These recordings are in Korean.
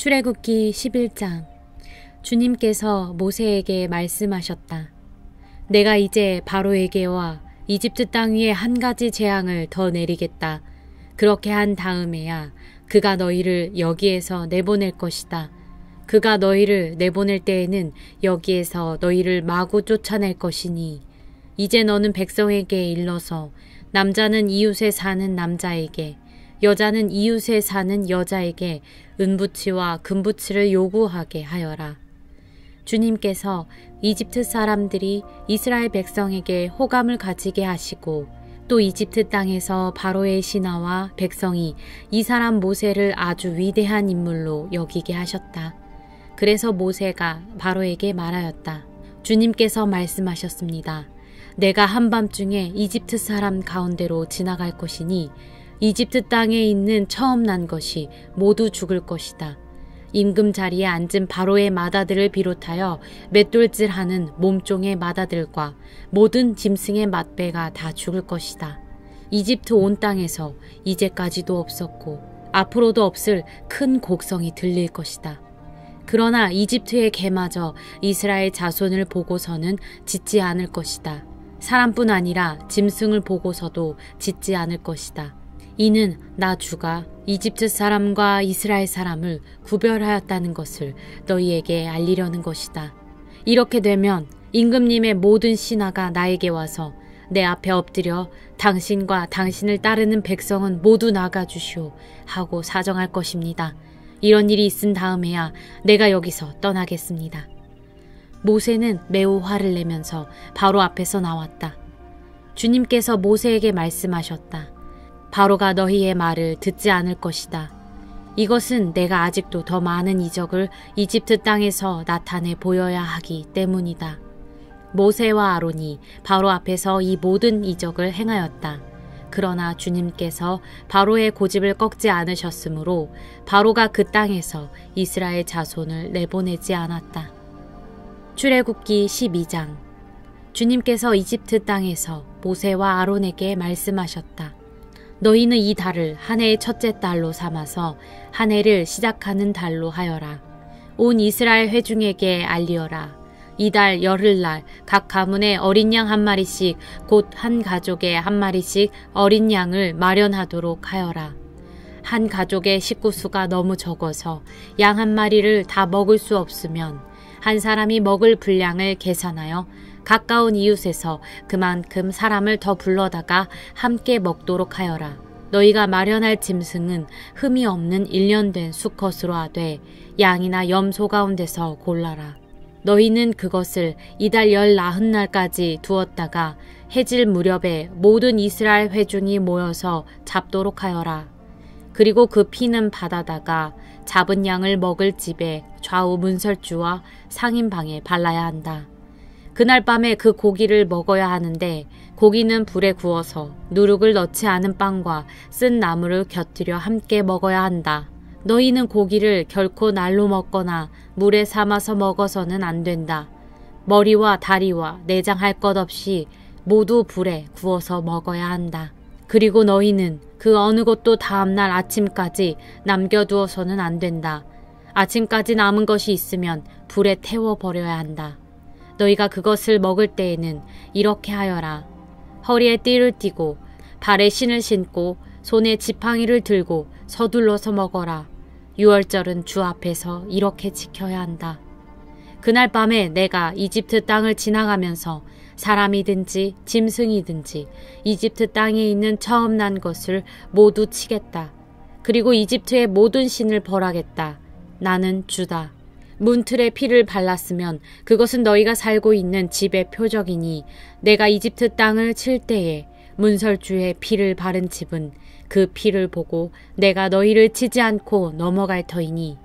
출애굽기 11장. 주님께서 모세에게 말씀하셨다. 내가 이제 바로에게와 이집트 땅 위에 한 가지 재앙을 더 내리겠다. 그렇게 한 다음에야 그가 너희를 여기에서 내보낼 것이다. 그가 너희를 내보낼 때에는 여기에서 너희를 마구 쫓아낼 것이니 이제 너는 백성에게 일러서 남자는 이웃에 사는 남자에게 여자는 이웃에 사는 여자에게 은부치와 금부치를 요구하게 하여라. 주님께서 이집트 사람들이 이스라엘 백성에게 호감을 가지게 하시고 또 이집트 땅에서 바로의 신하와 백성이 이 사람 모세를 아주 위대한 인물로 여기게 하셨다. 그래서 모세가 바로에게 말하였다. 주님께서 말씀하셨습니다. 내가 한밤중에 이집트 사람 가운데로 지나갈 것이니 이집트 땅에 있는 처음 난 것이 모두 죽을 것이다. 임금 자리에 앉은 바로의 마다들을 비롯하여 맷돌질하는 몸종의 마다들과 모든 짐승의 맏배가 다 죽을 것이다. 이집트 온 땅에서 이제까지도 없었고 앞으로도 없을 큰 곡성이 들릴 것이다. 그러나 이집트의 개마저 이스라엘 자손을 보고서는 짖지 않을 것이다. 사람뿐 아니라 짐승을 보고서도 짖지 않을 것이다. 이는 나 주가 이집트 사람과 이스라엘 사람을 구별하였다는 것을 너희에게 알리려는 것이다. 이렇게 되면 임금님의 모든 신하가 나에게 와서 내 앞에 엎드려 당신과 당신을 따르는 백성은 모두 나가주시오 하고 사정할 것입니다. 이런 일이 있은 다음에야 내가 여기서 떠나겠습니다. 모세는 매우 화를 내면서 바로 앞에서 나왔다. 주님께서 모세에게 말씀하셨다. 바로가 너희의 말을 듣지 않을 것이다. 이것은 내가 아직도 더 많은 이적을 이집트 땅에서 나타내 보여야 하기 때문이다. 모세와 아론이 바로 앞에서 이 모든 이적을 행하였다. 그러나 주님께서 바로의 고집을 꺾지 않으셨으므로 바로가 그 땅에서 이스라엘 자손을 내보내지 않았다. 출애굽기 12장. 주님께서 이집트 땅에서 모세와 아론에게 말씀하셨다. 너희는 이 달을 한 해의 첫째 달로 삼아서 한 해를 시작하는 달로 하여라. 온 이스라엘 회중에게 알리어라. 이달 열흘날 각 가문에 어린 양 한 마리씩 곧 한 가족에 한 마리씩 어린 양을 마련하도록 하여라. 한 가족의 식구수가 너무 적어서 양 한 마리를 다 먹을 수 없으면 한 사람이 먹을 분량을 계산하여 가까운 이웃에서 그만큼 사람을 더 불러다가 함께 먹도록 하여라. 너희가 마련할 짐승은 흠이 없는 1년 된 수컷으로 하되 양이나 염소 가운데서 골라라. 너희는 그것을 이달 19날까지 두었다가 해질 무렵에 모든 이스라엘 회중이 모여서 잡도록 하여라. 그리고 그 피는 받아다가 잡은 양을 먹을 집에 좌우 문설주와 상인방에 발라야 한다. 그날 밤에 그 고기를 먹어야 하는데 고기는 불에 구워서 누룩을 넣지 않은 빵과 쓴 나물을 곁들여 함께 먹어야 한다. 너희는 고기를 결코 날로 먹거나 물에 삶아서 먹어서는 안 된다. 머리와 다리와 내장 할 것 없이 모두 불에 구워서 먹어야 한다. 그리고 너희는 그 어느 것도 다음날 아침까지 남겨두어서는 안 된다. 아침까지 남은 것이 있으면 불에 태워버려야 한다. 너희가 그것을 먹을 때에는 이렇게 하여라. 허리에 띠를 띠고 발에 신을 신고 손에 지팡이를 들고 서둘러서 먹어라. 유월절은 주 앞에서 이렇게 지켜야 한다. 그날 밤에 내가 이집트 땅을 지나가면서 사람이든지 짐승이든지 이집트 땅에 있는 처음 난 것을 모두 치겠다. 그리고 이집트의 모든 신을 벌하겠다. 나는 주다. 문틀에 피를 발랐으면 그것은 너희가 살고 있는 집의 표적이니 내가 이집트 땅을 칠 때에 문설주에 피를 바른 집은 그 피를 보고 내가 너희를 치지 않고 넘어갈 터이니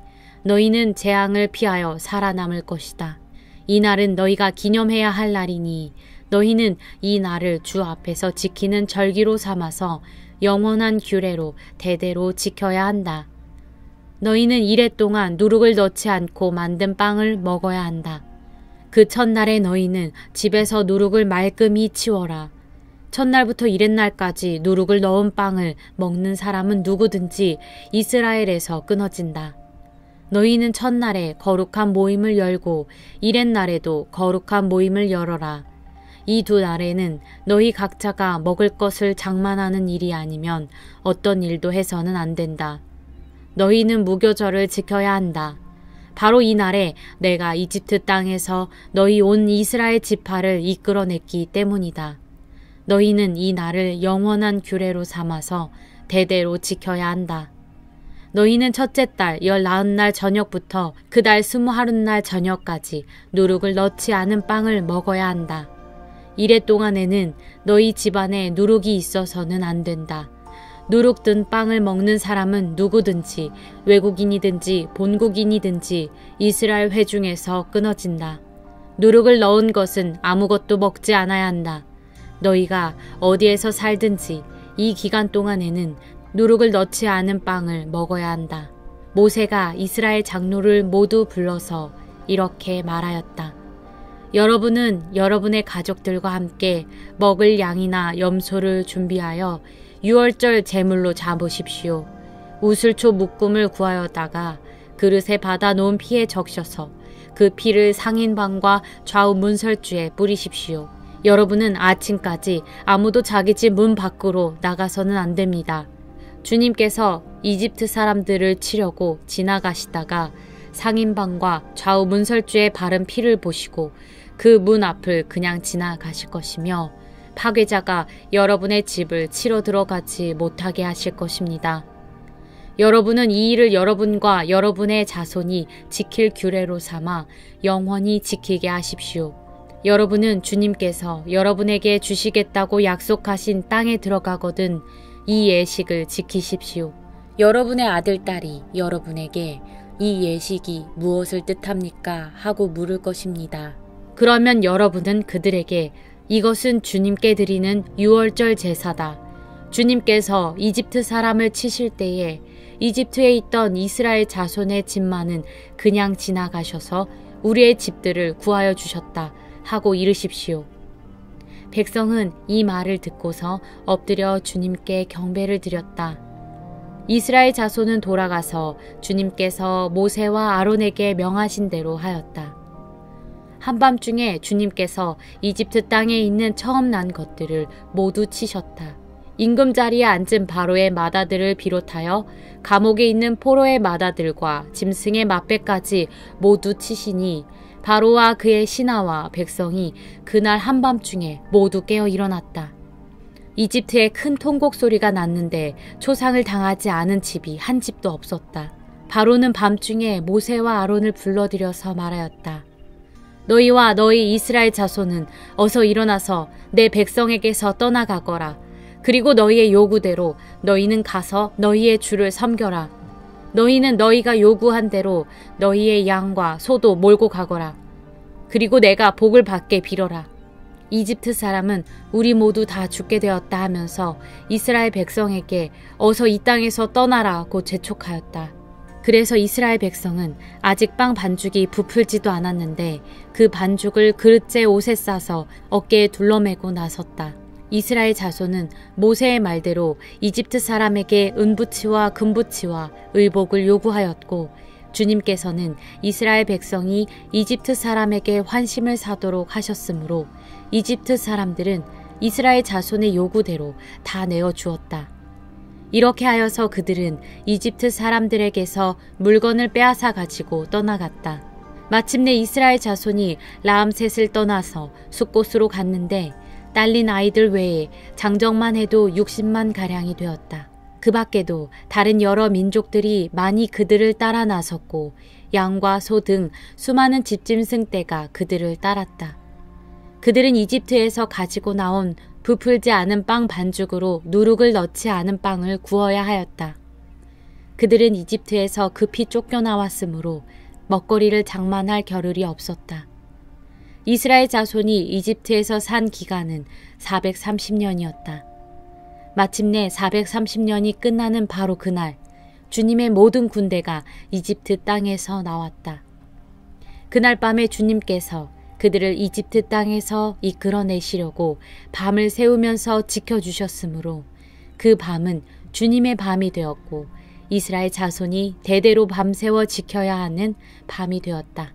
너희는 재앙을 피하여 살아남을 것이다. 이 날은 너희가 기념해야 할 날이니 너희는 이 날을 주 앞에서 지키는 절기로 삼아서 영원한 규례로 대대로 지켜야 한다. 너희는 이래 동안 누룩을 넣지 않고 만든 빵을 먹어야 한다. 그 첫날에 너희는 집에서 누룩을 말끔히 치워라. 첫날부터 이렛날까지 누룩을 넣은 빵을 먹는 사람은 누구든지 이스라엘에서 끊어진다. 너희는 첫날에 거룩한 모임을 열고 이렛날에도 거룩한 모임을 열어라. 이 두 날에는 너희 각자가 먹을 것을 장만하는 일이 아니면 어떤 일도 해서는 안 된다. 너희는 무교절을 지켜야 한다. 바로 이 날에 내가 이집트 땅에서 너희 온 이스라엘 지파를 이끌어냈기 때문이다. 너희는 이 날을 영원한 규례로 삼아서 대대로 지켜야 한다. 너희는 첫째 달 19날 저녁부터 그 달 20하룻날 저녁까지 누룩을 넣지 않은 빵을 먹어야 한다. 이래 동안에는 너희 집안에 누룩이 있어서는 안 된다. 누룩 든 빵을 먹는 사람은 누구든지 외국인이든지 본국인이든지 이스라엘 회중에서 끊어진다. 누룩을 넣은 것은 아무것도 먹지 않아야 한다. 너희가 어디에서 살든지 이 기간 동안에는 누룩을 넣지 않은 빵을 먹어야 한다. 모세가 이스라엘 장로를 모두 불러서 이렇게 말하였다. 여러분은 여러분의 가족들과 함께 먹을 양이나 염소를 준비하여 유월절 제물로 잡으십시오. 우슬초 묶음을 구하여다가 그릇에 받아 놓은 피에 적셔서 그 피를 상인방과 좌우 문설주에 뿌리십시오. 여러분은 아침까지 아무도 자기 집 문 밖으로 나가서는 안 됩니다. 주님께서 이집트 사람들을 치려고 지나가시다가 상인방과 좌우 문설주에 바른 피를 보시고 그 문 앞을 그냥 지나가실 것이며 파괴자가 여러분의 집을 치러 들어가지 못하게 하실 것입니다. 여러분은 이 일을 여러분과 여러분의 자손이 지킬 규례로 삼아 영원히 지키게 하십시오. 여러분은 주님께서 여러분에게 주시겠다고 약속하신 땅에 들어가거든 이 예식을 지키십시오. 여러분의 아들, 딸이 여러분에게 이 예식이 무엇을 뜻합니까? 하고 물을 것입니다. 그러면 여러분은 그들에게 이것은 주님께 드리는 유월절 제사다. 주님께서 이집트 사람을 치실 때에 이집트에 있던 이스라엘 자손의 집만은 그냥 지나가셔서 우리의 집들을 구하여 주셨다 하고 이르십시오. 백성은 이 말을 듣고서 엎드려 주님께 경배를 드렸다. 이스라엘 자손은 돌아가서 주님께서 모세와 아론에게 명하신 대로 하였다. 한밤중에 주님께서 이집트 땅에 있는 처음 난 것들을 모두 치셨다. 임금자리에 앉은 바로의 마다들을 비롯하여 감옥에 있는 포로의 마다들과 짐승의 맛배까지 모두 치시니 바로와 그의 신하와 백성이 그날 한밤중에 모두 깨어 일어났다. 이집트에 큰 통곡 소리가 났는데 초상을 당하지 않은 집이 한 집도 없었다. 바로는 밤중에 모세와 아론을 불러들여서 말하였다. 너희와 너희 이스라엘 자손은 어서 일어나서 내 백성에게서 떠나가거라. 그리고 너희의 요구대로 너희는 가서 너희의 주를 섬겨라. 너희는 너희가 요구한 대로 너희의 양과 소도 몰고 가거라. 그리고 내가 복을 받게 빌어라. 이집트 사람은 우리 모두 다 죽게 되었다 하면서 이스라엘 백성에게 어서 이 땅에서 떠나라고 재촉하였다. 그래서 이스라엘 백성은 아직 빵 반죽이 부풀지도 않았는데 그 반죽을 그릇째 옷에 싸서 어깨에 둘러매고 나섰다. 이스라엘 자손은 모세의 말대로 이집트 사람에게 은부치와 금부치와 의복을 요구하였고 주님께서는 이스라엘 백성이 이집트 사람에게 환심을 사도록 하셨으므로 이집트 사람들은 이스라엘 자손의 요구대로 다 내어주었다. 이렇게 하여서 그들은 이집트 사람들에게서 물건을 빼앗아 가지고 떠나갔다. 마침내 이스라엘 자손이 라암셋을 떠나서 숫곳으로 갔는데 딸린 아이들 외에 장정만 해도 60만 가량이 되었다. 그 밖에도 다른 여러 민족들이 많이 그들을 따라 나섰고 양과 소 등 수많은 집짐승 떼가 그들을 따랐다. 그들은 이집트에서 가지고 나온 부풀지 않은 빵 반죽으로 누룩을 넣지 않은 빵을 구워야 하였다. 그들은 이집트에서 급히 쫓겨나왔으므로 먹거리를 장만할 겨를이 없었다. 이스라엘 자손이 이집트에서 산 기간은 430년이었다. 마침내 430년이 끝나는 바로 그날 주님의 모든 군대가 이집트 땅에서 나왔다. 그날 밤에 주님께서 그들을 이집트 땅에서 이끌어내시려고 밤을 새우면서 지켜주셨으므로 그 밤은 주님의 밤이 되었고 이스라엘 자손이 대대로 밤새워 지켜야 하는 밤이 되었다.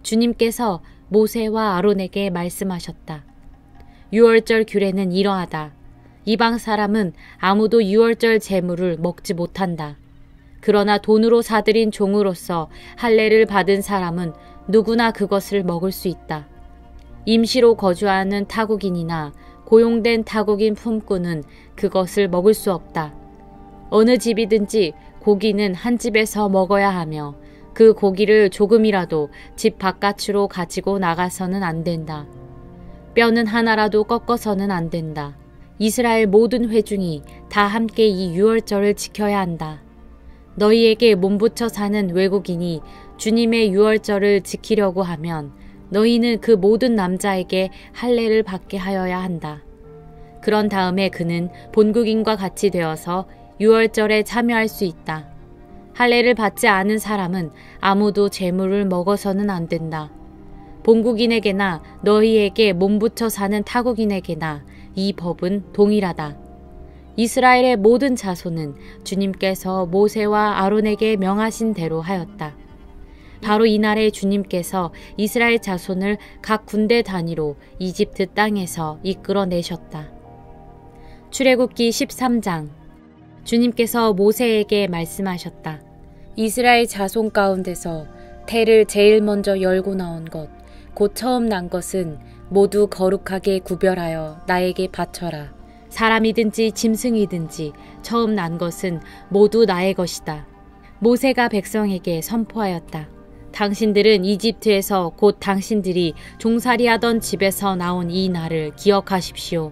주님께서 모세와 아론에게 말씀하셨다. 유월절 규례는 이러하다. 이방 사람은 아무도 유월절 제물을 먹지 못한다. 그러나 돈으로 사들인 종으로서 할례를 받은 사람은 누구나 그것을 먹을 수 있다. 임시로 거주하는 타국인이나 고용된 타국인 품꾼은 그것을 먹을 수 없다. 어느 집이든지 고기는 한 집에서 먹어야 하며 그 고기를 조금이라도 집 바깥으로 가지고 나가서는 안 된다. 뼈는 하나라도 꺾어서는 안 된다. 이스라엘 모든 회중이 다 함께 이 유월절을 지켜야 한다. 너희에게 몸붙여 사는 외국인이 주님의 유월절을 지키려고 하면 너희는 그 모든 남자에게 할례를 받게 하여야 한다. 그런 다음에 그는 본국인과 같이 되어서 유월절에 참여할 수 있다. 할례를 받지 않은 사람은 아무도 제물을 먹어서는 안 된다. 본국인에게나 너희에게 몸붙여 사는 타국인에게나 이 법은 동일하다. 이스라엘의 모든 자손은 주님께서 모세와 아론에게 명하신 대로 하였다. 바로 이날에 주님께서 이스라엘 자손을 각 군대 단위로 이집트 땅에서 이끌어내셨다. 출애굽기 13장. 주님께서 모세에게 말씀하셨다. 이스라엘 자손 가운데서 태를 제일 먼저 열고 나온 것, 곧 처음 난 것은 모두 거룩하게 구별하여 나에게 바쳐라. 사람이든지 짐승이든지 처음 난 것은 모두 나의 것이다. 모세가 백성에게 선포하였다. 당신들은 이집트에서 곧 당신들이 종살이하던 집에서 나온 이 날을 기억하십시오.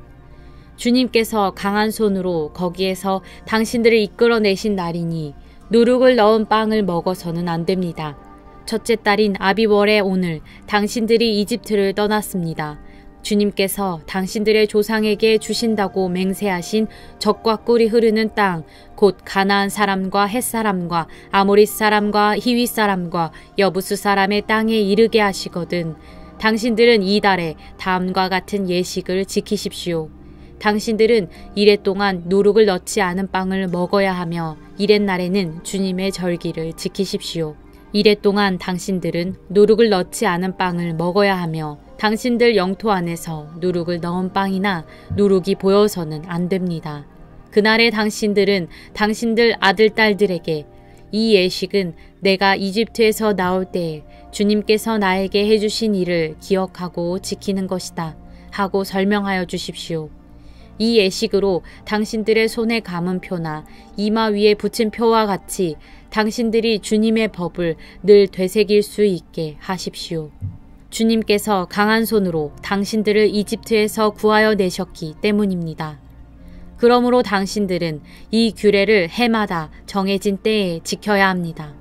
주님께서 강한 손으로 거기에서 당신들을 이끌어내신 날이니 누룩을 넣은 빵을 먹어서는 안 됩니다. 첫째 달인 아비월의 오늘 당신들이 이집트를 떠났습니다. 주님께서 당신들의 조상에게 주신다고 맹세하신 젖과 꿀이 흐르는 땅, 곧 가나안 사람과 헷 사람과 아모리 사람과 히위 사람과 여부수 사람의 땅에 이르게 하시거든. 당신들은 이 달에 다음과 같은 예식을 지키십시오. 당신들은 이래 동안 누룩을 넣지 않은 빵을 먹어야 하며 이렛날에는 주님의 절기를 지키십시오. 이래 동안 당신들은 누룩을 넣지 않은 빵을 먹어야 하며 당신들 영토 안에서 누룩을 넣은 빵이나 누룩이 보여서는 안 됩니다. 그날에 당신들은 당신들 아들, 딸들에게 이 예식은 내가 이집트에서 나올 때에 주님께서 나에게 해주신 일을 기억하고 지키는 것이다 하고 설명하여 주십시오. 이 예식으로 당신들의 손에 감은 표나 이마 위에 붙인 표와 같이 당신들이 주님의 법을 늘 되새길 수 있게 하십시오. 주님께서 강한 손으로 당신들을 이집트에서 구하여 내셨기 때문입니다. 그러므로 당신들은 이 규례를 해마다 정해진 때에 지켜야 합니다.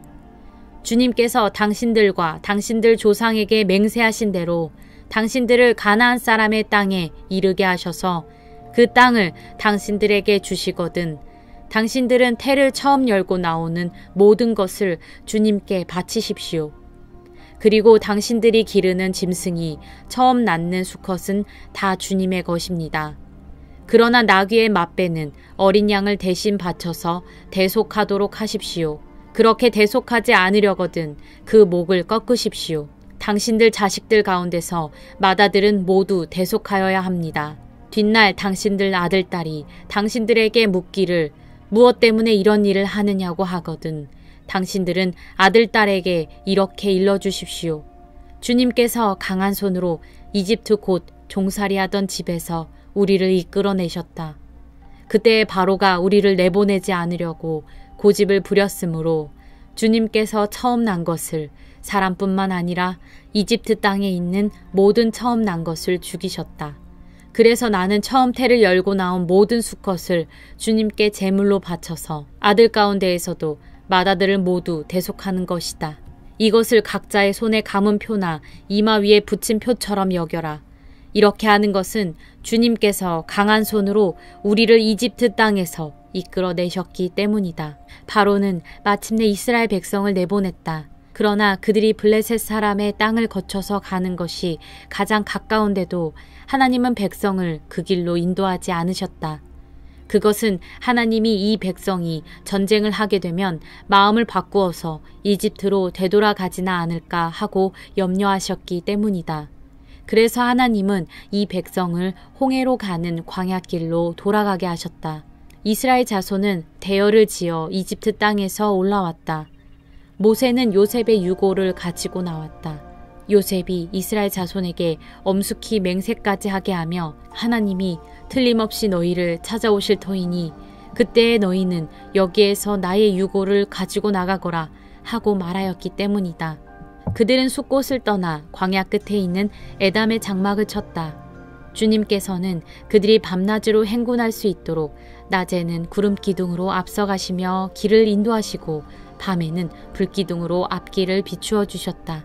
주님께서 당신들과 당신들 조상에게 맹세하신 대로 당신들을 가나안 사람의 땅에 이르게 하셔서 그 땅을 당신들에게 주시거든 당신들은 태를 처음 열고 나오는 모든 것을 주님께 바치십시오. 그리고 당신들이 기르는 짐승이 처음 낳는 수컷은 다 주님의 것입니다. 그러나 나귀의 맛배는 어린 양을 대신 바쳐서 대속하도록 하십시오. 그렇게 대속하지 않으려거든 그 목을 꺾으십시오. 당신들 자식들 가운데서 맏아들은 모두 대속하여야 합니다. 뒷날 당신들 아들, 딸이 당신들에게 묻기를 무엇 때문에 이런 일을 하느냐고 하거든 당신들은 아들, 딸에게 이렇게 일러주십시오. 주님께서 강한 손으로 이집트 곧 종살이하던 집에서 우리를 이끌어내셨다. 그때 바로가 우리를 내보내지 않으려고 고집을 부렸으므로 주님께서 처음 난 것을 사람뿐만 아니라 이집트 땅에 있는 모든 처음 난 것을 죽이셨다. 그래서 나는 처음 태를 열고 나온 모든 수컷을 주님께 제물로 바쳐서 아들 가운데에서도 맏아들을 모두 대속하는 것이다. 이것을 각자의 손에 감은 표나 이마 위에 붙인 표처럼 여겨라. 이렇게 하는 것은 주님께서 강한 손으로 우리를 이집트 땅에서 이끌어내셨기 때문이다. 바로는 마침내 이스라엘 백성을 내보냈다. 그러나 그들이 블레셋 사람의 땅을 거쳐서 가는 것이 가장 가까운데도 하나님은 백성을 그 길로 인도하지 않으셨다. 그것은 하나님이 이 백성이 전쟁을 하게 되면 마음을 바꾸어서 이집트로 되돌아가지나 않을까 하고 염려하셨기 때문이다. 그래서 하나님은 이 백성을 홍해로 가는 광야길로 돌아가게 하셨다. 이스라엘 자손은 대열을 지어 이집트 땅에서 올라왔다. 모세는 요셉의 유고를 가지고 나왔다. 요셉이 이스라엘 자손에게 엄숙히 맹세까지 하게 하며 하나님이 틀림없이 너희를 찾아오실 터이니 그때에 너희는 여기에서 나의 유고를 가지고 나가거라 하고 말하였기 때문이다. 그들은 숲곳을 떠나 광야 끝에 있는 에담의 장막을 쳤다. 주님께서는 그들이 밤낮으로 행군할 수 있도록 낮에는 구름 기둥으로 앞서가시며 길을 인도하시고 밤에는 불기둥으로 앞길을 비추어 주셨다.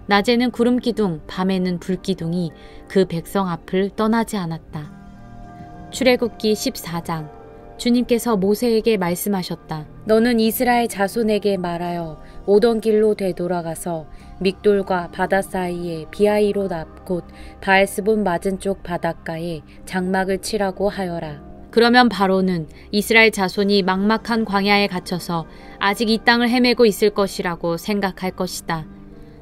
낮에는 구름 기둥, 밤에는 불 기둥이 그 백성 앞을 떠나지 않았다. 출애굽기 14장. 주님께서 모세에게 말씀하셨다. 너는 이스라엘 자손에게 말하여 오던 길로 되돌아가서 믹돌과 바다 사이에 비하이롯 앞 곧 바알스본 맞은 쪽 바닷가에 장막을 치라고 하여라. 그러면 바로는 이스라엘 자손이 막막한 광야에 갇혀서 아직 이 땅을 헤매고 있을 것이라고 생각할 것이다.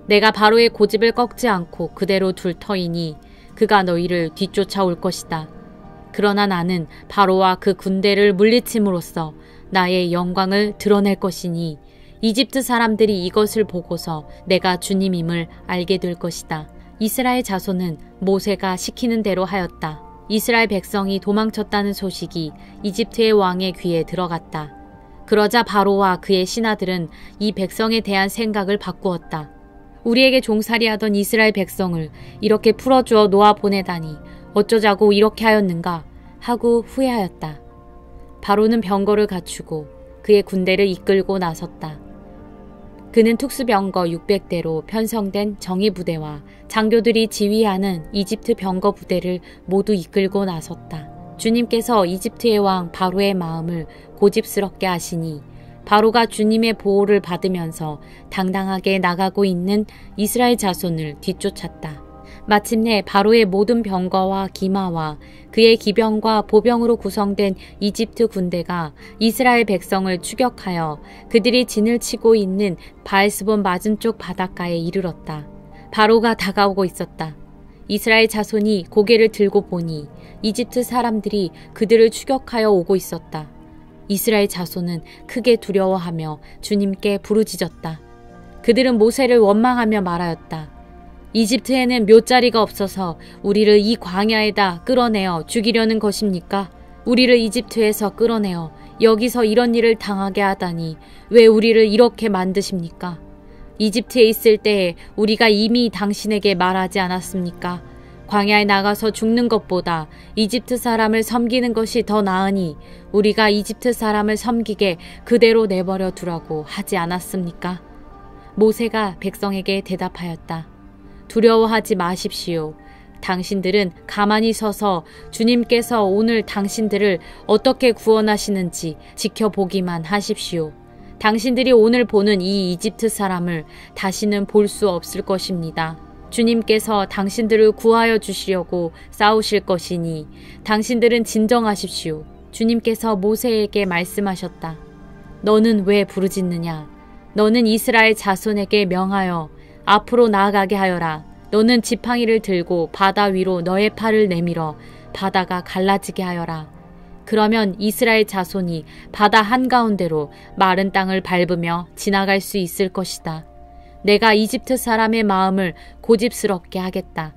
내가 바로의 고집을 꺾지 않고 그대로 둘 터이니 그가 너희를 뒤쫓아올 것이다. 그러나 나는 바로와 그 군대를 물리침으로써 나의 영광을 드러낼 것이니 이집트 사람들이 이것을 보고서 내가 주님임을 알게 될 것이다. 이스라엘 자손은 모세가 시키는 대로 하였다. 이스라엘 백성이 도망쳤다는 소식이 이집트의 왕의 귀에 들어갔다. 그러자 바로와 그의 신하들은 이 백성에 대한 생각을 바꾸었다. 우리에게 종살이하던 이스라엘 백성을 이렇게 풀어주어 놓아 보내다니 어쩌자고 이렇게 하였는가 하고 후회하였다. 바로는 병거를 갖추고 그의 군대를 이끌고 나섰다. 그는 특수병거 600대로 편성된 정예부대와 장교들이 지휘하는 이집트 병거 부대를 모두 이끌고 나섰다. 주님께서 이집트의 왕 바로의 마음을 고집스럽게 하시니 바로가 주님의 보호를 받으면서 당당하게 나가고 있는 이스라엘 자손을 뒤쫓았다. 마침내 바로의 모든 병거와 기마와 그의 기병과 보병으로 구성된 이집트 군대가 이스라엘 백성을 추격하여 그들이 진을 치고 있는 바알스본 맞은쪽 바닷가에 이르렀다. 바로가 다가오고 있었다. 이스라엘 자손이 고개를 들고 보니 이집트 사람들이 그들을 추격하여 오고 있었다. 이스라엘 자손은 크게 두려워하며 주님께 부르짖었다. 그들은 모세를 원망하며 말하였다. 이집트에는 묫자리가 없어서 우리를 이 광야에다 끌어내어 죽이려는 것입니까? 우리를 이집트에서 끌어내어 여기서 이런 일을 당하게 하다니 왜 우리를 이렇게 만드십니까? 이집트에 있을 때에 우리가 이미 당신에게 말하지 않았습니까? 광야에 나가서 죽는 것보다 이집트 사람을 섬기는 것이 더 나으니 우리가 이집트 사람을 섬기게 그대로 내버려 두라고 하지 않았습니까? 모세가 백성에게 대답하였다. 두려워하지 마십시오. 당신들은 가만히 서서 주님께서 오늘 당신들을 어떻게 구원하시는지 지켜보기만 하십시오. 당신들이 오늘 보는 이 이집트 사람을 다시는 볼 수 없을 것입니다. 주님께서 당신들을 구하여 주시려고 싸우실 것이니 당신들은 진정하십시오. 주님께서 모세에게 말씀하셨다. 너는 왜 부르짖느냐? 너는 이스라엘 자손에게 명하여 앞으로 나아가게 하여라. 너는 지팡이를 들고 바다 위로 너의 팔을 내밀어 바다가 갈라지게 하여라. 그러면 이스라엘 자손이 바다 한가운데로 마른 땅을 밟으며 지나갈 수 있을 것이다. 내가 이집트 사람의 마음을 고집스럽게 하겠다.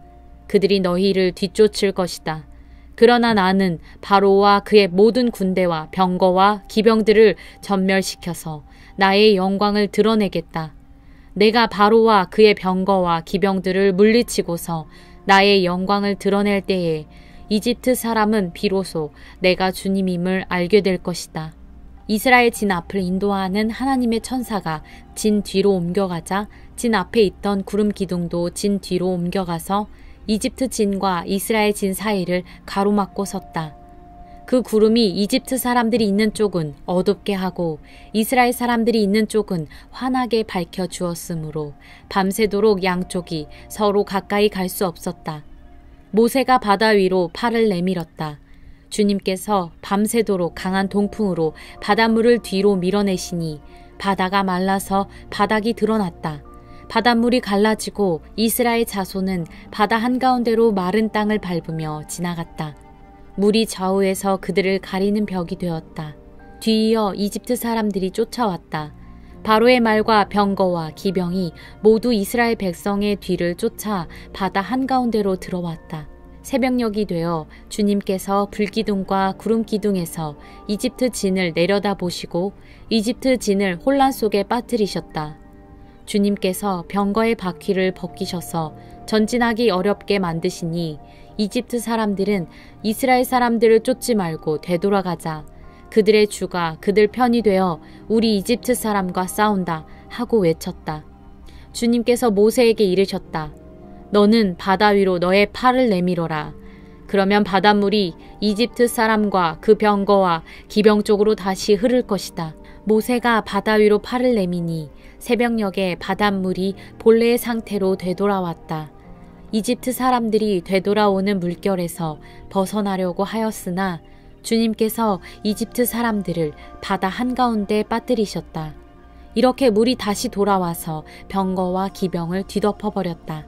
그들이 너희를 뒤쫓을 것이다. 그러나 나는 바로와 그의 모든 군대와 병거와 기병들을 전멸시켜서 나의 영광을 드러내겠다. 내가 바로와 그의 병거와 기병들을 물리치고서 나의 영광을 드러낼 때에 이집트 사람은 비로소 내가 주님임을 알게 될 것이다. 이스라엘 진 앞을 인도하는 하나님의 천사가 진 뒤로 옮겨가자 진 앞에 있던 구름 기둥도 진 뒤로 옮겨가서 이집트 진과 이스라엘 진 사이를 가로막고 섰다. 그 구름이 이집트 사람들이 있는 쪽은 어둡게 하고 이스라엘 사람들이 있는 쪽은 환하게 밝혀 주었으므로 밤새도록 양쪽이 서로 가까이 갈 수 없었다. 모세가 바다 위로 팔을 내밀었다. 주님께서 밤새도록 강한 동풍으로 바닷물을 뒤로 밀어내시니 바다가 말라서 바닥이 드러났다. 바닷물이 갈라지고 이스라엘 자손은 바다 한가운데로 마른 땅을 밟으며 지나갔다. 물이 좌우에서 그들을 가리는 벽이 되었다. 뒤이어 이집트 사람들이 쫓아왔다. 바로의 말과 병거와 기병이 모두 이스라엘 백성의 뒤를 쫓아 바다 한가운데로 들어왔다. 새벽녘이 되어 주님께서 불기둥과 구름기둥에서 이집트 진을 내려다보시고 이집트 진을 혼란 속에 빠뜨리셨다. 주님께서 병거의 바퀴를 벗기셔서 전진하기 어렵게 만드시니 이집트 사람들은 이스라엘 사람들을 쫓지 말고 되돌아가자. 그들의 주가 그들 편이 되어 우리 이집트 사람과 싸운다 하고 외쳤다. 주님께서 모세에게 이르셨다. 너는 바다 위로 너의 팔을 내밀어라. 그러면 바닷물이 이집트 사람과 그 병거와 기병 쪽으로 다시 흐를 것이다. 모세가 바다 위로 팔을 내미니 새벽녘에 바닷물이 본래의 상태로 되돌아왔다. 이집트 사람들이 되돌아오는 물결에서 벗어나려고 하였으나 주님께서 이집트 사람들을 바다 한가운데 빠뜨리셨다. 이렇게 물이 다시 돌아와서 병거와 기병을 뒤덮어버렸다.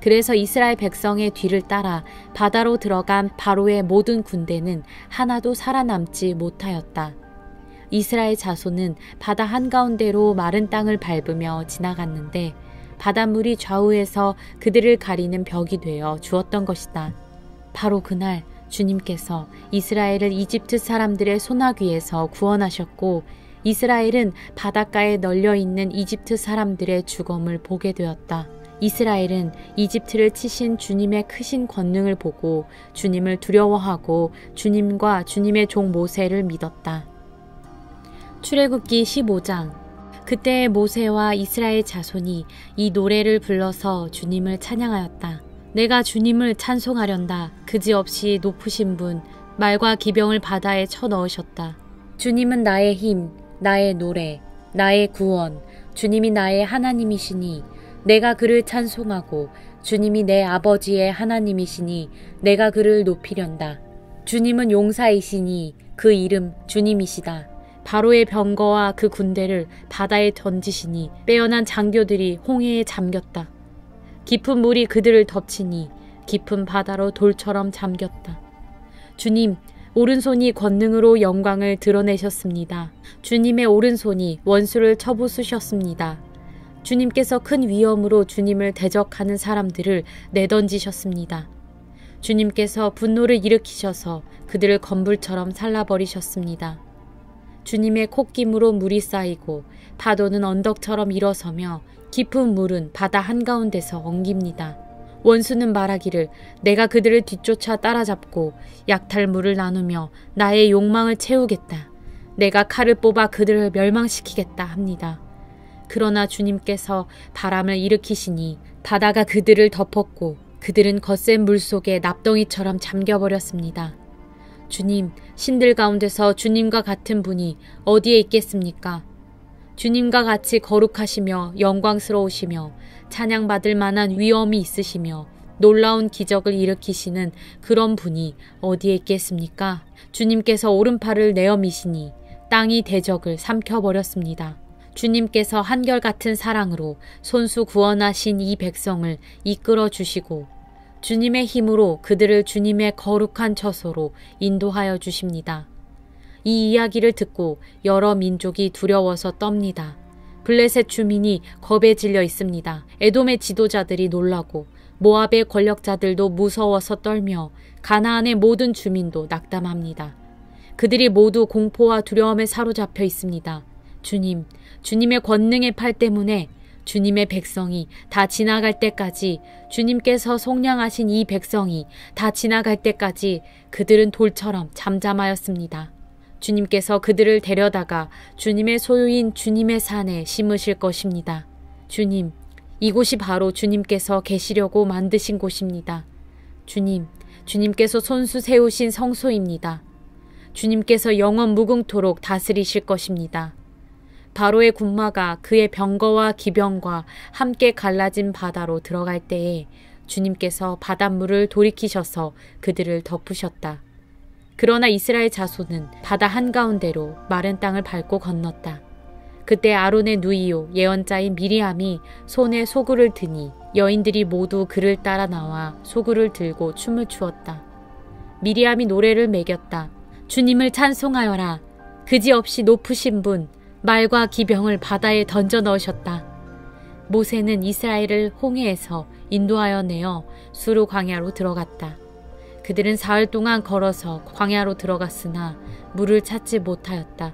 그래서 이스라엘 백성의 뒤를 따라 바다로 들어간 바로의 모든 군대는 하나도 살아남지 못하였다. 이스라엘 자손은 바다 한가운데로 마른 땅을 밟으며 지나갔는데 바닷물이 좌우에서 그들을 가리는 벽이 되어 주었던 것이다. 바로 그날 주님께서 이스라엘을 이집트 사람들의 소나귀에서 구원하셨고 이스라엘은 바닷가에 널려있는 이집트 사람들의 죽음을 보게 되었다. 이스라엘은 이집트를 치신 주님의 크신 권능을 보고 주님을 두려워하고 주님과 주님의 종 모세를 믿었다. 출애굽기 15장. 그때 모세와 이스라엘 자손이 이 노래를 불러서 주님을 찬양하였다. 내가 주님을 찬송하련다. 그지없이 높으신 분, 말과 기병을 바다에 쳐넣으셨다. 주님은 나의 힘, 나의 노래, 나의 구원, 주님이 나의 하나님이시니 내가 그를 찬송하고 주님이 내 아버지의 하나님이시니 내가 그를 높이련다. 주님은 용사이시니 그 이름 주님이시다. 바로의 병거와 그 군대를 바다에 던지시니 빼어난 장교들이 홍해에 잠겼다. 깊은 물이 그들을 덮치니 깊은 바다로 돌처럼 잠겼다. 주님, 오른손이 권능으로 영광을 드러내셨습니다. 주님의 오른손이 원수를 쳐부수셨습니다. 주님께서 큰 위엄으로 주님을 대적하는 사람들을 내던지셨습니다. 주님께서 분노를 일으키셔서 그들을 건불처럼 살라버리셨습니다. 주님의 콧김으로 물이 쌓이고 파도는 언덕처럼 일어서며 깊은 물은 바다 한가운데서 엉깁니다. 원수는 말하기를 내가 그들을 뒤쫓아 따라잡고 약탈물을 나누며 나의 욕망을 채우겠다. 내가 칼을 뽑아 그들을 멸망시키겠다 합니다. 그러나 주님께서 바람을 일으키시니 바다가 그들을 덮었고 그들은 거센 물속에 납덩이처럼 잠겨버렸습니다. 주님, 신들 가운데서 주님과 같은 분이 어디에 있겠습니까? 주님과 같이 거룩하시며 영광스러우시며 찬양받을 만한 위엄이 있으시며 놀라운 기적을 일으키시는 그런 분이 어디에 있겠습니까? 주님께서 오른팔을 내어 미시니 땅이 대적을 삼켜버렸습니다. 주님께서 한결같은 사랑으로 손수 구원하신 이 백성을 이끌어 주시고 주님의 힘으로 그들을 주님의 거룩한 처소로 인도하여 주십니다. 이 이야기를 듣고 여러 민족이 두려워서 떱니다. 블레셋 주민이 겁에 질려 있습니다. 에돔의 지도자들이 놀라고 모압의 권력자들도 무서워서 떨며 가나안의 모든 주민도 낙담합니다. 그들이 모두 공포와 두려움에 사로잡혀 있습니다. 주님, 주님의 권능의 팔 때문에 주님의 백성이 다 지나갈 때까지 주님께서 속량하신 이 백성이 다 지나갈 때까지 그들은 돌처럼 잠잠하였습니다. 주님께서 그들을 데려다가 주님의 소유인 주님의 산에 심으실 것입니다. 주님, 이곳이 바로 주님께서 계시려고 만드신 곳입니다. 주님, 주님께서 손수 세우신 성소입니다. 주님께서 영원 무궁토록 다스리실 것입니다. 바로의 군마가 그의 병거와 기병과 함께 갈라진 바다로 들어갈 때에 주님께서 바닷물을 돌이키셔서 그들을 덮으셨다. 그러나 이스라엘 자손은 바다 한가운데로 마른 땅을 밟고 건넜다. 그때 아론의 누이요 예언자인 미리암이 손에 소구를 드니 여인들이 모두 그를 따라 나와 소구를 들고 춤을 추었다. 미리암이 노래를 매겼다. 주님을 찬송하여라. 그지없이 높으신 분, 말과 기병을 바다에 던져 넣으셨다. 모세는 이스라엘을 홍해에서 인도하여 내어 수르 광야로 들어갔다. 그들은 사흘 동안 걸어서 광야로 들어갔으나 물을 찾지 못하였다.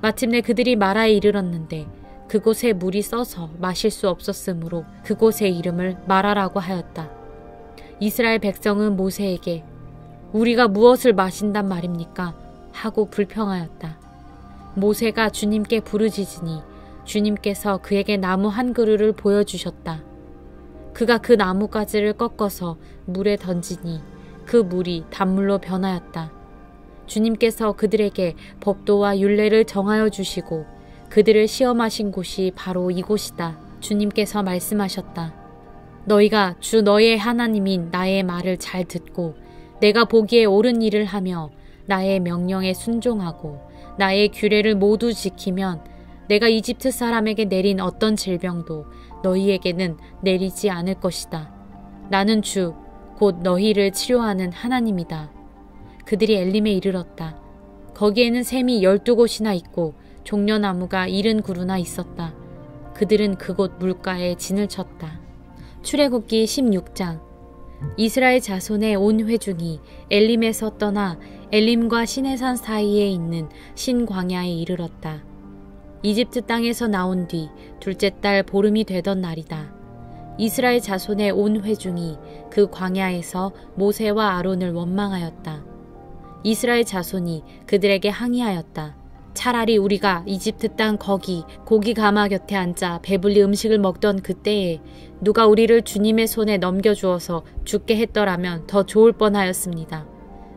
마침내 그들이 마라에 이르렀는데 그곳에 물이 써서 마실 수 없었으므로 그곳의 이름을 마라라고 하였다. 이스라엘 백성은 모세에게 우리가 무엇을 마신단 말입니까? 하고 불평하였다. 모세가 주님께 부르짖으니 주님께서 그에게 나무 한 그루를 보여주셨다. 그가 그 나뭇가지를 꺾어서 물에 던지니 그 물이 단물로 변하였다. 주님께서 그들에게 법도와 율례를 정하여 주시고 그들을 시험하신 곳이 바로 이곳이다. 주님께서 말씀하셨다. 너희가 주 너의 하나님인 나의 말을 잘 듣고 내가 보기에 옳은 일을 하며 나의 명령에 순종하고 나의 규례를 모두 지키면 내가 이집트 사람에게 내린 어떤 질병도 너희에게는 내리지 않을 것이다. 나는 주, 곧 너희를 치료하는 하나님이다. 그들이 엘림에 이르렀다. 거기에는 샘이 12곳이나 있고 종려나무가 70그루나 있었다. 그들은 그곳 물가에 진을 쳤다. 출애굽기 16장. 이스라엘 자손의 온 회중이 엘림에서 떠나 엘림과 시내산 사이에 있는 신광야에 이르렀다. 이집트 땅에서 나온 뒤 둘째 달 보름이 되던 날이다. 이스라엘 자손의 온 회중이 그 광야에서 모세와 아론을 원망하였다. 이스라엘 자손이 그들에게 항의하였다. 차라리 우리가 이집트 땅 거기 고기 가마 곁에 앉아 배불리 음식을 먹던 그때에 누가 우리를 주님의 손에 넘겨주어서 죽게 했더라면 더 좋을 뻔하였습니다.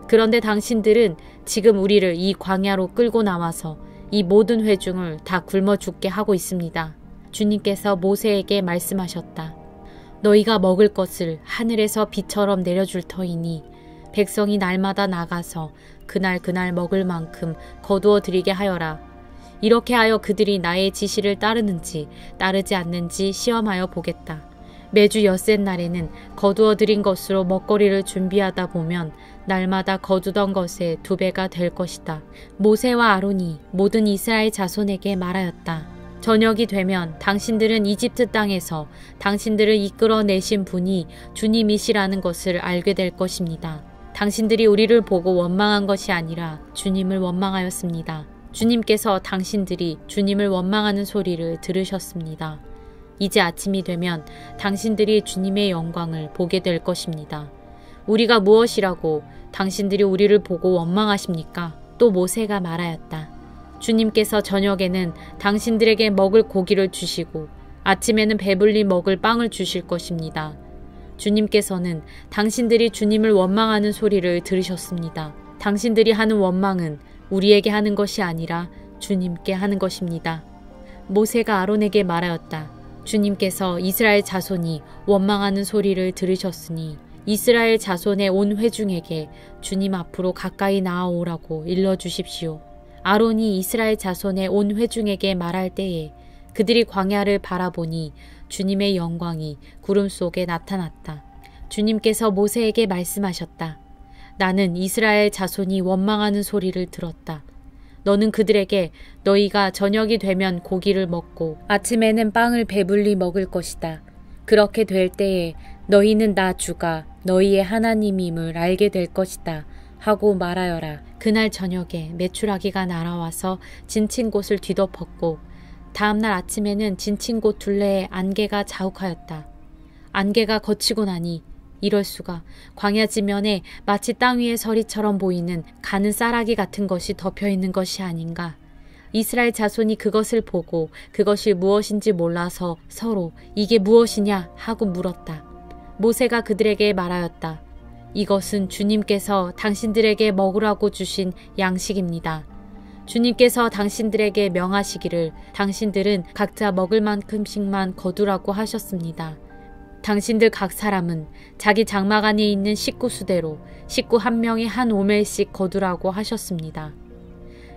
그런데 당신들은 지금 우리를 이 광야로 끌고 나와서 이 모든 회중을 다 굶어 죽게 하고 있습니다. 주님께서 모세에게 말씀하셨다. 너희가 먹을 것을 하늘에서 비처럼 내려줄 터이니 백성이 날마다 나가서 그날 먹을 만큼 거두어 드리게 하여라. 이렇게 하여 그들이 나의 지시를 따르는지 따르지 않는지 시험하여 보겠다. 매주 엿새 날에는 거두어 드린 것으로 먹거리를 준비하다 보면 날마다 거두던 것의 2배가 될 것이다. 모세와 아론이 모든 이스라엘 자손에게 말하였다. 저녁이 되면 당신들은 이집트 땅에서 당신들을 이끌어내신 분이 주님이시라는 것을 알게 될 것입니다. 당신들이 우리를 보고 원망한 것이 아니라 주님을 원망하였습니다. 주님께서 당신들이 주님을 원망하는 소리를 들으셨습니다. 이제 아침이 되면 당신들이 주님의 영광을 보게 될 것입니다. 우리가 무엇이라고 당신들이 우리를 보고 원망하십니까? 또 모세가 말하였다. 주님께서 저녁에는 당신들에게 먹을 고기를 주시고 아침에는 배불리 먹을 빵을 주실 것입니다. 주님께서는 당신들이 주님을 원망하는 소리를 들으셨습니다. 당신들이 하는 원망은 우리에게 하는 것이 아니라 주님께 하는 것입니다. 모세가 아론에게 말하였다. 주님께서 이스라엘 자손이 원망하는 소리를 들으셨으니 이스라엘 자손의 온 회중에게 주님 앞으로 가까이 나아오라고 일러주십시오. 아론이 이스라엘 자손의 온 회중에게 말할 때에 그들이 광야를 바라보니 주님의 영광이 구름 속에 나타났다. 주님께서 모세에게 말씀하셨다. 나는 이스라엘 자손이 원망하는 소리를 들었다. 너는 그들에게 너희가 저녁이 되면 고기를 먹고 아침에는 빵을 배불리 먹을 것이다. 그렇게 될 때에 너희는 나 주가 너희의 하나님임을 알게 될 것이다. 하고 말하여라. 그날 저녁에 메추라기가 날아와서 진친 곳을 뒤덮었고 다음날 아침에는 진친 곳 둘레에 안개가 자욱하였다. 안개가 거치고 나니 이럴 수가 광야 지면에 마치 땅 위의 서리처럼 보이는 가는 쌀아기 같은 것이 덮여있는 것이 아닌가. 이스라엘 자손이 그것을 보고 그것이 무엇인지 몰라서 서로 이게 무엇이냐 하고 물었다. 모세가 그들에게 말하였다. 이것은 주님께서 당신들에게 먹으라고 주신 양식입니다. 주님께서 당신들에게 명하시기를 당신들은 각자 먹을 만큼씩만 거두라고 하셨습니다. 당신들 각 사람은 자기 장막 안에 있는 식구 수대로 식구 한 명이 한 오멜씩 거두라고 하셨습니다.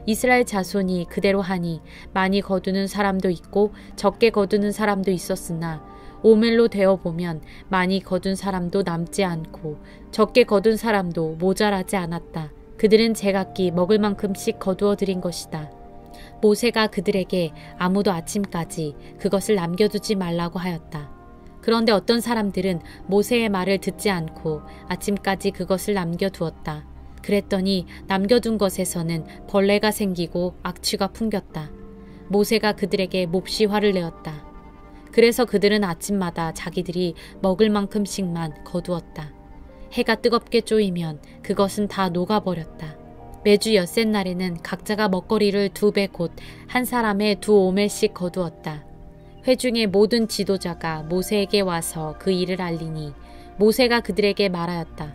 이스라엘 자손이 그대로 하니 많이 거두는 사람도 있고 적게 거두는 사람도 있었으나 오멜로 되어 보면 많이 거둔 사람도 남지 않고 적게 거둔 사람도 모자라지 않았다. 그들은 제각기 먹을 만큼씩 거두어 드린 것이다. 모세가 그들에게 아무도 아침까지 그것을 남겨두지 말라고 하였다. 그런데 어떤 사람들은 모세의 말을 듣지 않고 아침까지 그것을 남겨두었다. 그랬더니 남겨둔 것에서는 벌레가 생기고 악취가 풍겼다. 모세가 그들에게 몹시 화를 내었다. 그래서 그들은 아침마다 자기들이 먹을 만큼씩만 거두었다. 해가 뜨겁게 쪼이면 그것은 다 녹아버렸다. 매주 엿새날에는 각자가 먹거리를 2배 곧 한 사람의 2오멜씩 거두었다. 회중의 모든 지도자가 모세에게 와서 그 일을 알리니 모세가 그들에게 말하였다.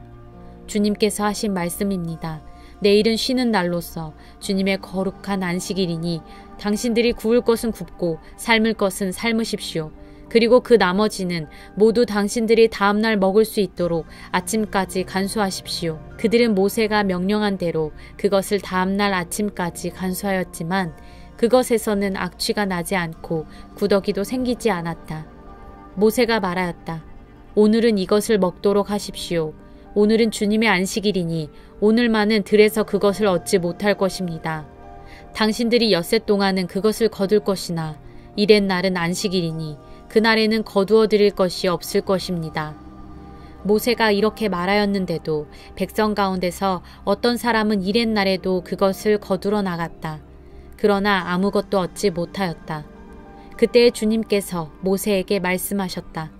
주님께서 하신 말씀입니다. 내일은 쉬는 날로서 주님의 거룩한 안식일이니 당신들이 구울 것은 굽고 삶을 것은 삶으십시오. 그리고 그 나머지는 모두 당신들이 다음날 먹을 수 있도록 아침까지 간수하십시오. 그들은 모세가 명령한 대로 그것을 다음날 아침까지 간수하였지만 그것에서는 악취가 나지 않고 구더기도 생기지 않았다. 모세가 말하였다. 오늘은 이것을 먹도록 하십시오. 오늘은 주님의 안식일이니 오늘만은 들에서 그것을 얻지 못할 것입니다. 당신들이 엿새 동안은 그것을 거둘 것이나 이렛날은 안식일이니 그날에는 거두어 드릴 것이 없을 것입니다. 모세가 이렇게 말하였는데도 백성 가운데서 어떤 사람은 이렛날에도 그것을 거두러 나갔다. 그러나 아무것도 얻지 못하였다. 그때 주님께서 모세에게 말씀하셨다.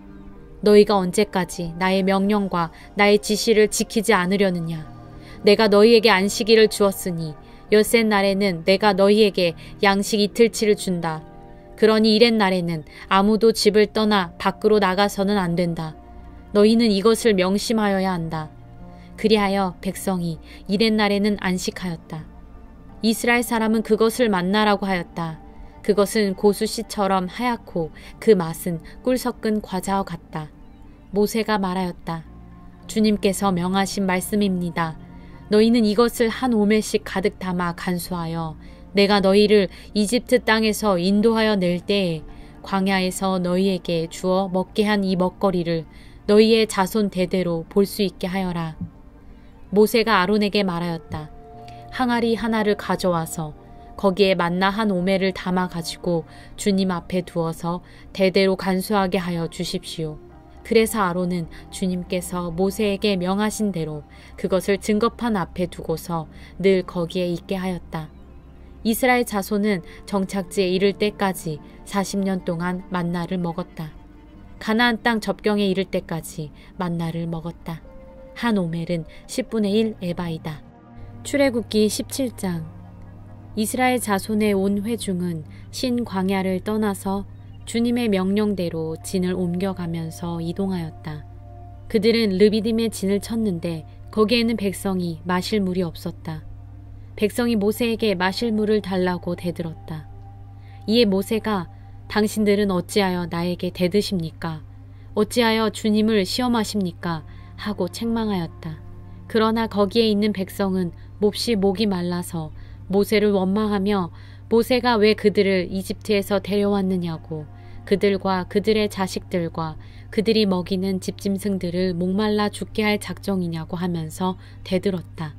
너희가 언제까지 나의 명령과 나의 지시를 지키지 않으려느냐. 내가 너희에게 안식일을 주었으니 엿새 날에는 내가 너희에게 양식 이틀치를 준다. 그러니 이렛날에는 아무도 집을 떠나 밖으로 나가서는 안 된다. 너희는 이것을 명심하여야 한다. 그리하여 백성이 이렛날에는 안식하였다. 이스라엘 사람은 그것을 만나라고 하였다. 그것은 고수씨처럼 하얗고 그 맛은 꿀 섞은 과자와 같다. 모세가 말하였다. 주님께서 명하신 말씀입니다. 너희는 이것을 한 오멜씩 가득 담아 간수하여 내가 너희를 이집트 땅에서 인도하여 낼 때에 광야에서 너희에게 주어 먹게 한 이 먹거리를 너희의 자손 대대로 볼 수 있게 하여라. 모세가 아론에게 말하였다. 항아리 하나를 가져와서 거기에 만나 한 오멜을 담아 가지고 주님 앞에 두어서 대대로 간수하게 하여 주십시오. 그래서 아론은 주님께서 모세에게 명하신 대로 그것을 증거판 앞에 두고서 늘 거기에 있게 하였다. 이스라엘 자손은 정착지에 이를 때까지 40년 동안 만나를 먹었다. 가나안 땅 접경에 이를 때까지 만나를 먹었다. 한 오멜은 10분의 1 에바이다. 출애굽기 17장. 이스라엘 자손의 온 회중은 신 광야를 떠나서 주님의 명령대로 진을 옮겨가면서 이동하였다. 그들은 르비딤의 진을 쳤는데 거기에는 백성이 마실 물이 없었다. 백성이 모세에게 마실 물을 달라고 대들었다. 이에 모세가 당신들은 어찌하여 나에게 대드십니까? 어찌하여 주님을 시험하십니까? 하고 책망하였다. 그러나 거기에 있는 백성은 몹시 목이 말라서 모세를 원망하며 모세가 왜 그들을 이집트에서 데려왔느냐고 그들과 그들의 자식들과 그들이 먹이는 집짐승들을 목말라 죽게 할 작정이냐고 하면서 대들었다.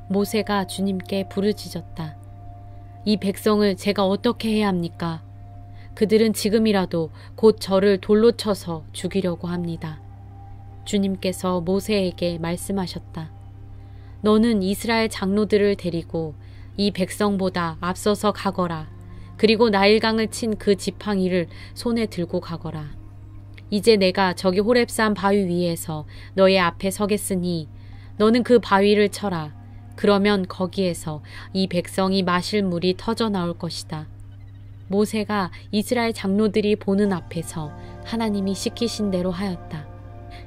모세가 주님께 부르짖었다. 이 백성을 제가 어떻게 해야 합니까? 그들은 지금이라도 곧 저를 돌로 쳐서 죽이려고 합니다. 주님께서 모세에게 말씀하셨다. 너는 이스라엘 장로들을 데리고 이 백성보다 앞서서 가거라. 그리고 나일강을 친 그 지팡이를 손에 들고 가거라. 이제 내가 저기 호렙산 바위 위에서 너의 앞에 서겠으니 너는 그 바위를 쳐라. 그러면 거기에서 이 백성이 마실 물이 터져 나올 것이다. 모세가 이스라엘 장로들이 보는 앞에서 하나님이 시키신 대로 하였다.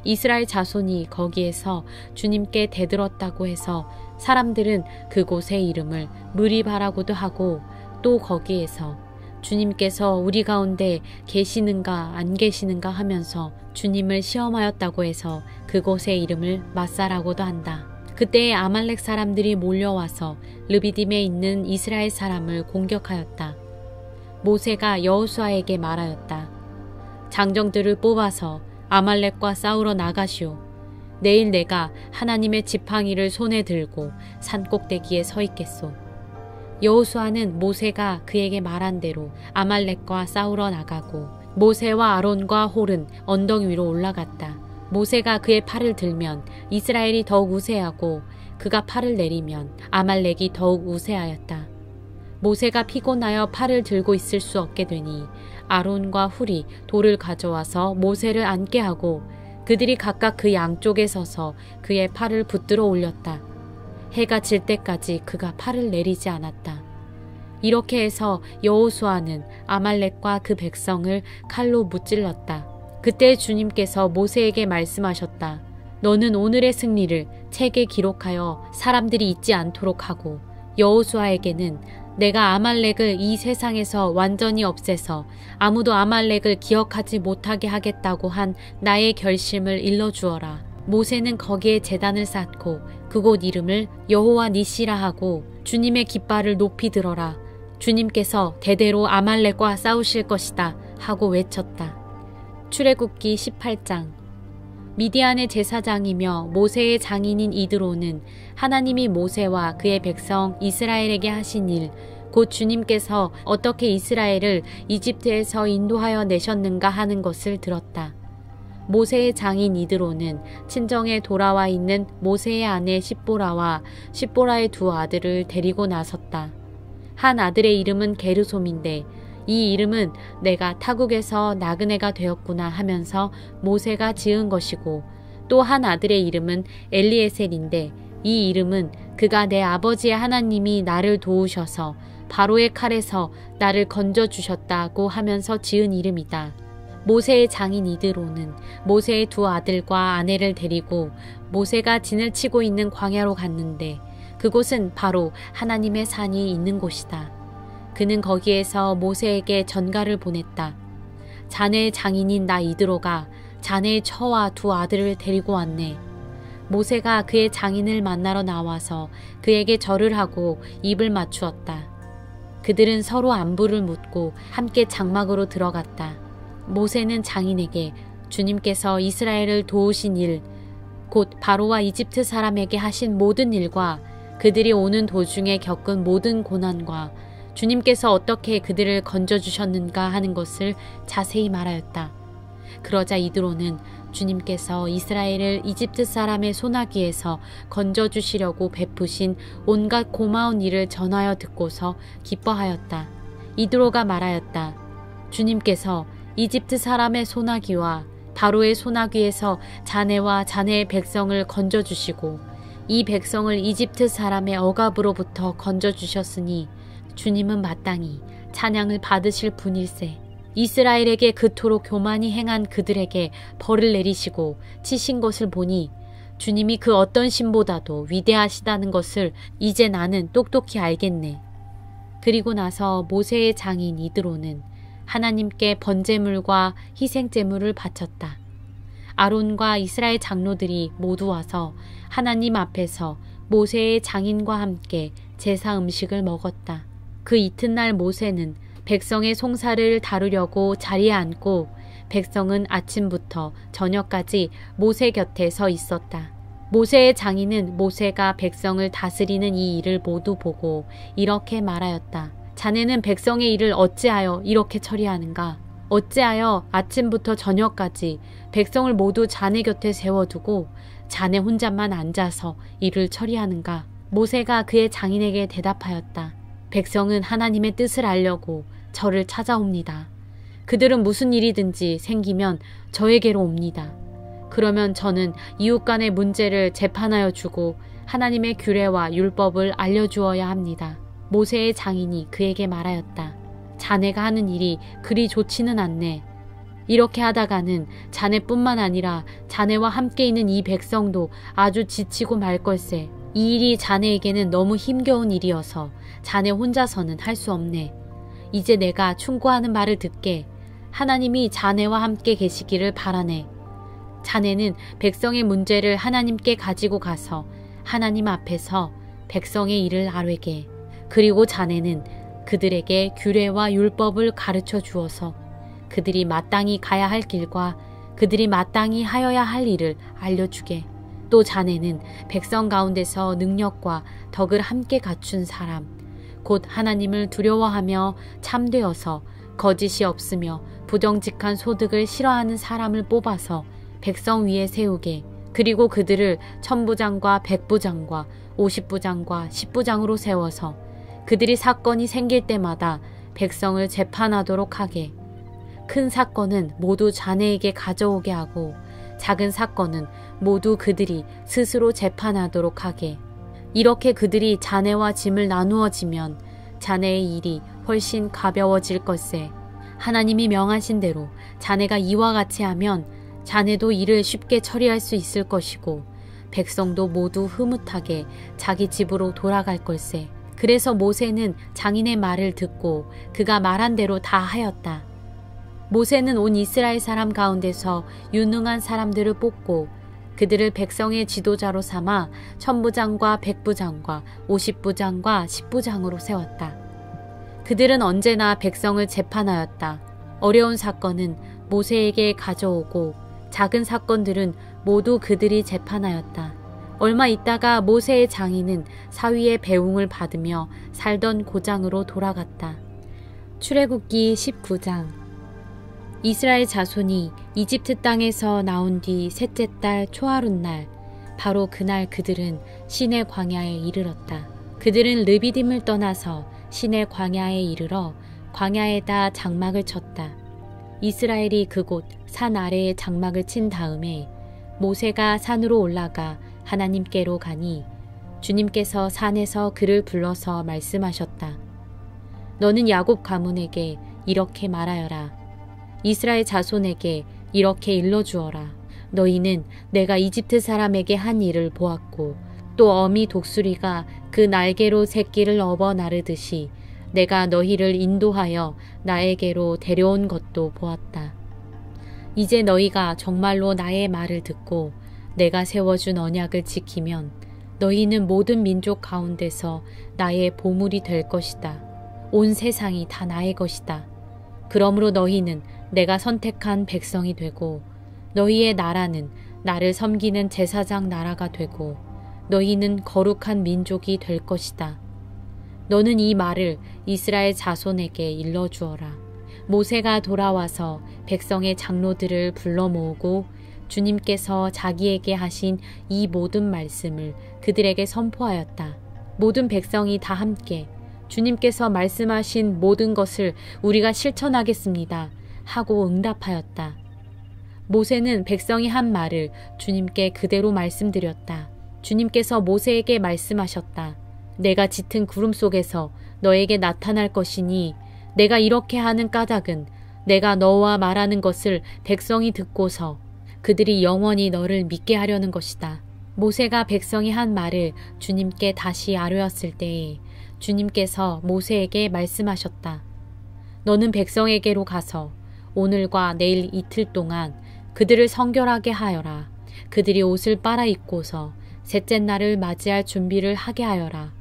이스라엘 자손이 거기에서 주님께 대들었다고 해서 사람들은 그곳의 이름을 무리바라고도 하고 또 거기에서 주님께서 우리 가운데 계시는가 안 계시는가 하면서 주님을 시험하였다고 해서 그곳의 이름을 마사라고도 한다. 그때에 아말렉 사람들이 몰려와서 르비딤에 있는 이스라엘 사람을 공격하였다. 모세가 여호수아에게 말하였다. 장정들을 뽑아서 아말렉과 싸우러 나가시오. 내일 내가 하나님의 지팡이를 손에 들고 산꼭대기에 서 있겠소. 여호수아는 모세가 그에게 말한 대로 아말렉과 싸우러 나가고 모세와 아론과 홀은 언덕 위로 올라갔다. 모세가 그의 팔을 들면 이스라엘이 더욱 우세하고 그가 팔을 내리면 아말렉이 더욱 우세하였다. 모세가 피곤하여 팔을 들고 있을 수 없게 되니 아론과 훌이 돌을 가져와서 모세를 앉게 하고 그들이 각각 그 양쪽에 서서 그의 팔을 붙들어 올렸다. 해가 질 때까지 그가 팔을 내리지 않았다. 이렇게 해서 여호수아는 아말렉과 그 백성을 칼로 무찔렀다. 그때 주님께서 모세에게 말씀하셨다. 너는 오늘의 승리를 책에 기록하여 사람들이 잊지 않도록 하고 여호수아에게는 내가 아말렉을 이 세상에서 완전히 없애서 아무도 아말렉을 기억하지 못하게 하겠다고 한 나의 결심을 일러주어라. 모세는 거기에 제단을 쌓고 그곳 이름을 여호와 니시라 하고 주님의 깃발을 높이 들어라. 주님께서 대대로 아말렉과 싸우실 것이다 하고 외쳤다. 출애굽기 18장. 미디안의 제사장이며 모세의 장인인 이드로는 하나님이 모세와 그의 백성 이스라엘에게 하신 일, 곧 주님께서 어떻게 이스라엘을 이집트에서 인도하여 내셨는가 하는 것을 들었다. 모세의 장인 이드로는 친정에 돌아와 있는 모세의 아내 십보라와 십보라의 두 아들을 데리고 나섰다. 한 아들의 이름은 게르솜인데 이 이름은 내가 타국에서 나그네가 되었구나 하면서 모세가 지은 것이고 또 한 아들의 이름은 엘리에셀인데 이 이름은 그가 내 아버지의 하나님이 나를 도우셔서 바로의 칼에서 나를 건져주셨다고 하면서 지은 이름이다. 모세의 장인 이드로는 모세의 두 아들과 아내를 데리고 모세가 진을 치고 있는 광야로 갔는데 그곳은 바로 하나님의 산이 있는 곳이다. 그는 거기에서 모세에게 전가를 보냈다. 자네의 장인인 나 이드로가 자네의 처와 두 아들을 데리고 왔네. 모세가 그의 장인을 만나러 나와서 그에게 절을 하고 입을 맞추었다. 그들은 서로 안부를 묻고 함께 장막으로 들어갔다. 모세는 장인에게 주님께서 이스라엘을 도우신 일, 곧 바로와 이집트 사람에게 하신 모든 일과 그들이 오는 도중에 겪은 모든 고난과 주님께서 어떻게 그들을 건져주셨는가 하는 것을 자세히 말하였다. 그러자 이드로는 주님께서 이스라엘을 이집트 사람의 소나기에서 건져주시려고 베푸신 온갖 고마운 일을 전하여 듣고서 기뻐하였다. 이드로가 말하였다. 주님께서 이집트 사람의 소나기와 바로의 소나기에서 자네와 자네의 백성을 건져주시고 이 백성을 이집트 사람의 억압으로부터 건져주셨으니 주님은 마땅히 찬양을 받으실 분일세. 이스라엘에게 그토록 교만히 행한 그들에게 벌을 내리시고 치신 것을 보니 주님이 그 어떤 신보다도 위대하시다는 것을 이제 나는 똑똑히 알겠네. 그리고 나서 모세의 장인 이드로는 하나님께 번제물과 희생제물을 바쳤다. 아론과 이스라엘 장로들이 모두 와서 하나님 앞에서 모세의 장인과 함께 제사 음식을 먹었다. 그 이튿날 모세는 백성의 송사를 다루려고 자리에 앉고 백성은 아침부터 저녁까지 모세 곁에 서 있었다. 모세의 장인은 모세가 백성을 다스리는 이 일을 모두 보고 이렇게 말하였다. 자네는 백성의 일을 어찌하여 이렇게 처리하는가? 어찌하여 아침부터 저녁까지 백성을 모두 자네 곁에 세워두고 자네 혼자만 앉아서 일을 처리하는가? 모세가 그의 장인에게 대답하였다. 백성은 하나님의 뜻을 알려고 저를 찾아옵니다. 그들은 무슨 일이든지 생기면 저에게로 옵니다. 그러면 저는 이웃 간의 문제를 재판하여 주고 하나님의 규례와 율법을 알려주어야 합니다. 모세의 장인이 그에게 말하였다. 자네가 하는 일이 그리 좋지는 않네. 이렇게 하다가는 자네뿐만 아니라 자네와 함께 있는 이 백성도 아주 지치고 말 걸세. 이 일이 자네에게는 너무 힘겨운 일이어서 자네 혼자서는 할 수 없네. 이제 내가 충고하는 말을 듣게. 하나님이 자네와 함께 계시기를 바라네. 자네는 백성의 문제를 하나님께 가지고 가서 하나님 앞에서 백성의 일을 아뢰게. 그리고 자네는 그들에게 규례와 율법을 가르쳐 주어서 그들이 마땅히 가야 할 길과 그들이 마땅히 하여야 할 일을 알려주게. 또 자네는 백성 가운데서 능력과 덕을 함께 갖춘 사람, 곧 하나님을 두려워하며 참되어서 거짓이 없으며 부정직한 소득을 싫어하는 사람을 뽑아서 백성 위에 세우게. 그리고 그들을 천부장과 백부장과 50부장과 10부장으로 세워서 그들이 사건이 생길 때마다 백성을 재판하도록 하게. 큰 사건은 모두 자네에게 가져오게 하고 작은 사건은 모두 그들이 스스로 재판하도록 하게. 이렇게 그들이 자네와 짐을 나누어지면 자네의 일이 훨씬 가벼워질 것세. 하나님이 명하신 대로 자네가 이와 같이 하면 자네도 일을 쉽게 처리할 수 있을 것이고 백성도 모두 흐뭇하게 자기 집으로 돌아갈 걸세. 그래서 모세는 장인의 말을 듣고 그가 말한 대로 다 하였다. 모세는 온 이스라엘 사람 가운데서 유능한 사람들을 뽑고 그들을 백성의 지도자로 삼아 천부장과 백부장과 50부장과 10부장으로 세웠다. 그들은 언제나 백성을 재판하였다. 어려운 사건은 모세에게 가져오고 작은 사건들은 모두 그들이 재판하였다. 얼마 있다가 모세의 장인은 사위의 배웅을 받으며 살던 고장으로 돌아갔다. 출애굽기 19장. 이스라엘 자손이 이집트 땅에서 나온 뒤 셋째 달 초하룻날, 바로 그날 그들은 시내 광야에 이르렀다. 그들은 르비딤을 떠나서 시내 광야에 이르러 광야에다 장막을 쳤다. 이스라엘이 그곳 산 아래에 장막을 친 다음에 모세가 산으로 올라가 하나님께로 가니 주님께서 산에서 그를 불러서 말씀하셨다. 너는 야곱 가문에게 이렇게 말하여라. 이스라엘 자손에게 이렇게 일러주어라. 너희는 내가 이집트 사람에게 한 일을 보았고 또 어미 독수리가 그 날개로 새끼를 업어 나르듯이 내가 너희를 인도하여 나에게로 데려온 것도 보았다. 이제 너희가 정말로 나의 말을 듣고 내가 세워준 언약을 지키면 너희는 모든 민족 가운데서 나의 보물이 될 것이다. 온 세상이 다 나의 것이다. 그러므로 너희는 내가 선택한 백성이 되고 너희의 나라는 나를 섬기는 제사장 나라가 되고 너희는 거룩한 민족이 될 것이다. 너는 이 말을 이스라엘 자손에게 일러주어라. 모세가 돌아와서 백성의 장로들을 불러 모으고 주님께서 자기에게 하신 이 모든 말씀을 그들에게 선포하였다. 모든 백성이 다 함께 주님께서 말씀하신 모든 것을 우리가 실천하겠습니다 하고 응답하였다. 모세는 백성이 한 말을 주님께 그대로 말씀드렸다. 주님께서 모세에게 말씀하셨다. 내가 짙은 구름 속에서 너에게 나타날 것이니 내가 이렇게 하는 까닭은 내가 너와 말하는 것을 백성이 듣고서 그들이 영원히 너를 믿게 하려는 것이다. 모세가 백성이 한 말을 주님께 다시 아뢰었을 때에 주님께서 모세에게 말씀하셨다. 너는 백성에게로 가서 오늘과 내일 이틀 동안 그들을 성결하게 하여라. 그들이 옷을 빨아 입고서 셋째 날을 맞이할 준비를 하게 하여라.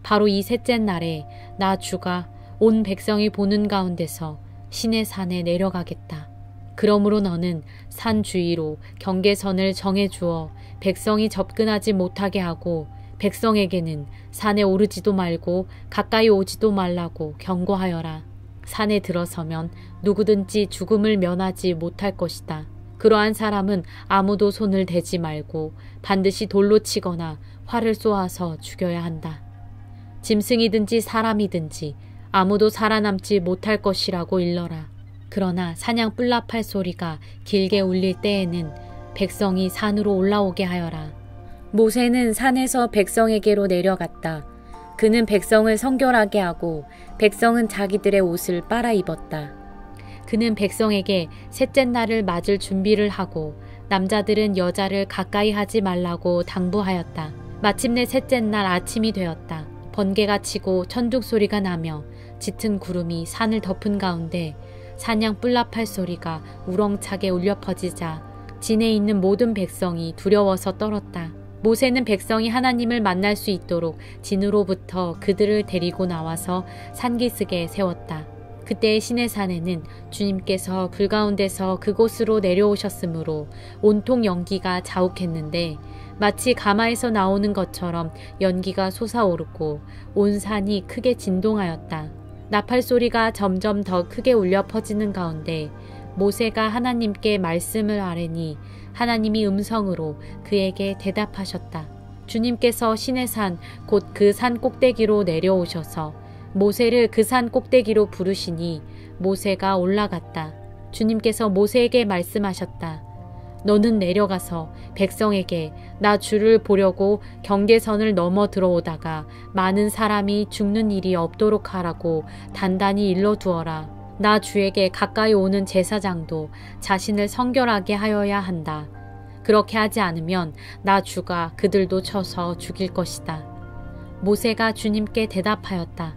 바로 이 셋째 날에 나 주가 온 백성이 보는 가운데서 시내 산에 내려가겠다. 그러므로 너는 산 주위로 경계선을 정해주어 백성이 접근하지 못하게 하고 백성에게는 산에 오르지도 말고 가까이 오지도 말라고 경고하여라. 산에 들어서면 누구든지 죽음을 면하지 못할 것이다. 그러한 사람은 아무도 손을 대지 말고 반드시 돌로 치거나 활을 쏘아서 죽여야 한다. 짐승이든지 사람이든지 아무도 살아남지 못할 것이라고 일러라. 그러나 사냥 뿔납할 소리가 길게 울릴 때에는 백성이 산으로 올라오게 하여라. 모세는 산에서 백성에게로 내려갔다. 그는 백성을 성결하게 하고 백성은 자기들의 옷을 빨아 입었다. 그는 백성에게 셋째 날을 맞을 준비를 하고 남자들은 여자를 가까이 하지 말라고 당부하였다. 마침내 셋째 날 아침이 되었다. 번개가 치고 천둥 소리가 나며 짙은 구름이 산을 덮은 가운데 사냥 뿔나팔 소리가 우렁차게 울려 퍼지자 진에 있는 모든 백성이 두려워서 떨었다. 모세는 백성이 하나님을 만날 수 있도록 진으로부터 그들을 데리고 나와서 산기슭에 세웠다. 그때 시내산에는 주님께서 불 가운데서 그곳으로 내려오셨으므로 온통 연기가 자욱했는데 마치 가마에서 나오는 것처럼 연기가 솟아오르고 온 산이 크게 진동하였다. 나팔 소리가 점점 더 크게 울려 퍼지는 가운데 모세가 하나님께 말씀을 아뢰니 하나님이 음성으로 그에게 대답하셨다. 주님께서 시내산 곧 그 산 꼭대기로 내려오셔서 모세를 그 산 꼭대기로 부르시니 모세가 올라갔다. 주님께서 모세에게 말씀하셨다. 너는 내려가서 백성에게 나 주를 보려고 경계선을 넘어 들어오다가 많은 사람이 죽는 일이 없도록 하라고 단단히 일러두어라. 나 주에게 가까이 오는 제사장도 자신을 성결하게 하여야 한다. 그렇게 하지 않으면 나 주가 그들도 쳐서 죽일 것이다. 모세가 주님께 대답하였다.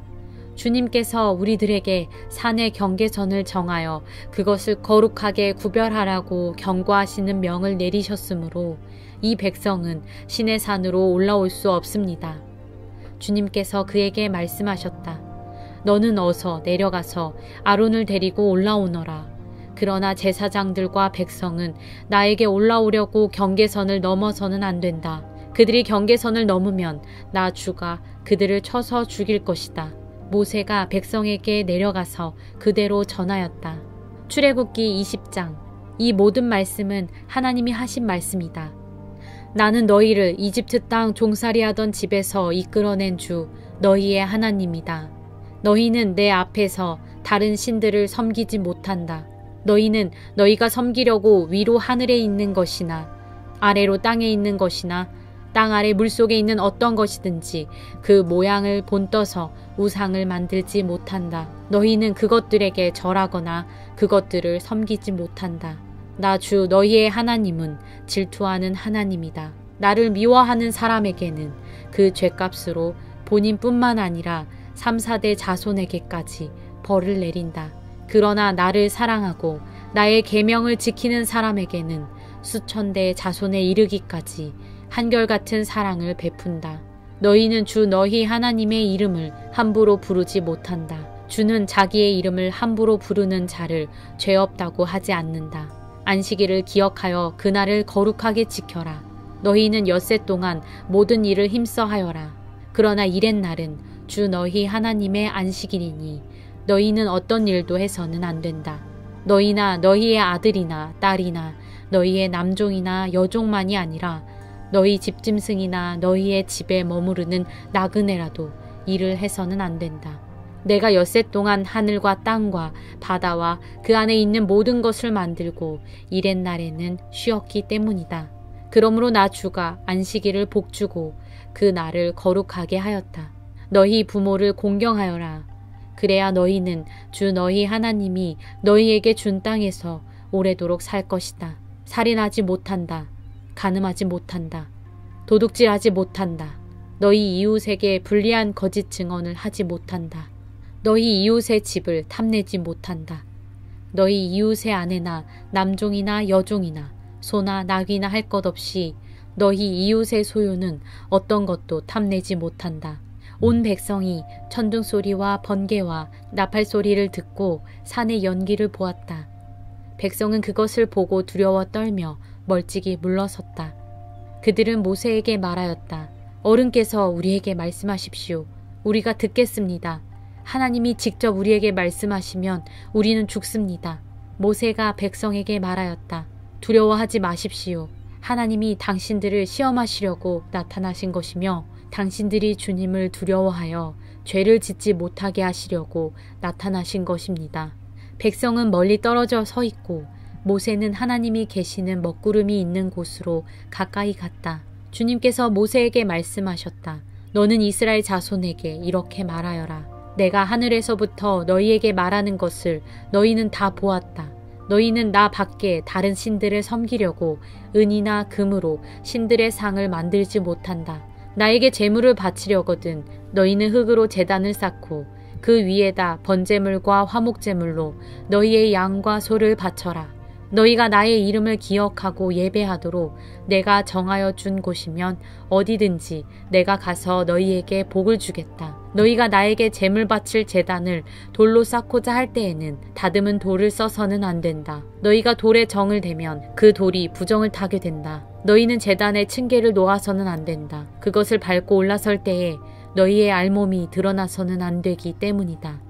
주님께서 우리들에게 산의 경계선을 정하여 그것을 거룩하게 구별하라고 경고하시는 명을 내리셨으므로 이 백성은 시내산으로 올라올 수 없습니다. 주님께서 그에게 말씀하셨다. 너는 어서 내려가서 아론을 데리고 올라오너라. 그러나 제사장들과 백성은 나에게 올라오려고 경계선을 넘어서는 안 된다. 그들이 경계선을 넘으면 나 주가 그들을 쳐서 죽일 것이다. 모세가 백성에게 내려가서 그대로 전하였다. 출애굽기 20장. 이 모든 말씀은 하나님이 하신 말씀이다. 나는 너희를 이집트 땅 종살이하던 집에서 이끌어낸 주 너희의 하나님이다. 너희는 내 앞에서 다른 신들을 섬기지 못한다. 너희는 너희가 섬기려고 위로 하늘에 있는 것이나 아래로 땅에 있는 것이나 땅 아래 물속에 있는 어떤 것이든지 그 모양을 본떠서 우상을 만들지 못한다. 너희는 그것들에게 절하거나 그것들을 섬기지 못한다. 나 주 너희의 하나님은 질투하는 하나님이다. 나를 미워하는 사람에게는 그 죄값으로 본인뿐만 아니라 3, 4대 자손에게까지 벌을 내린다. 그러나 나를 사랑하고 나의 계명을 지키는 사람에게는 수천 대 자손에 이르기까지 한결같은 사랑을 베푼다. 너희는 주 너희 하나님의 이름을 함부로 부르지 못한다. 주는 자기의 이름을 함부로 부르는 자를 죄 없다고 하지 않는다. 안식일을 기억하여 그날을 거룩하게 지켜라. 너희는 엿새 동안 모든 일을 힘써 하여라. 그러나 이렛날은 주 너희 하나님의 안식일이니 너희는 어떤 일도 해서는 안 된다. 너희나 너희의 아들이나 딸이나 너희의 남종이나 여종만이 아니라 너희 집짐승이나 너희의 집에 머무르는 나그네라도 일을 해서는 안 된다. 내가 엿새 동안 하늘과 땅과 바다와 그 안에 있는 모든 것을 만들고 이렛날에는 쉬었기 때문이다. 그러므로 나 주가 안식일을 복주고 그 날을 거룩하게 하였다. 너희 부모를 공경하여라. 그래야 너희는 주 너희 하나님이 너희에게 준 땅에서 오래도록 살 것이다. 살인하지 못한다. 간음하지 못한다. 도둑질하지 못한다. 너희 이웃에게 불리한 거짓 증언을 하지 못한다. 너희 이웃의 집을 탐내지 못한다. 너희 이웃의 아내나 남종이나 여종이나 소나 낙이나 할 것 없이 너희 이웃의 소유는 어떤 것도 탐내지 못한다. 온 백성이 천둥 소리와 번개와 나팔 소리를 듣고 산의 연기를 보았다. 백성은 그것을 보고 두려워 떨며 멀찍이 물러섰다. 그들은 모세에게 말하였다. 어른께서 우리에게 말씀하십시오. 우리가 듣겠습니다. 하나님이 직접 우리에게 말씀하시면 우리는 죽습니다. 모세가 백성에게 말하였다. 두려워하지 마십시오. 하나님이 당신들을 시험하시려고 나타나신 것이며 당신들이 주님을 두려워하여 죄를 짓지 못하게 하시려고 나타나신 것입니다. 백성은 멀리 떨어져 서 있고 모세는 하나님이 계시는 먹구름이 있는 곳으로 가까이 갔다. 주님께서 모세에게 말씀하셨다. 너는 이스라엘 자손에게 이렇게 말하여라. 내가 하늘에서부터 너희에게 말하는 것을 너희는 다 보았다. 너희는 나 밖에 다른 신들을 섬기려고 은이나 금으로 신들의 상을 만들지 못한다. 나에게 제물을 바치려거든 너희는 흙으로 제단을 쌓고 그 위에다 번제물과 화목제물로 너희의 양과 소를 바쳐라. 너희가 나의 이름을 기억하고 예배하도록 내가 정하여 준 곳이면 어디든지 내가 가서 너희에게 복을 주겠다. 너희가 나에게 제물 바칠 제단을 돌로 쌓고자 할 때에는 다듬은 돌을 써서는 안 된다. 너희가 돌에 정을 대면 그 돌이 부정을 타게 된다. 너희는 제단에 층계를 놓아서는 안 된다. 그것을 밟고 올라설 때에 너희의 알몸이 드러나서는 안 되기 때문이다.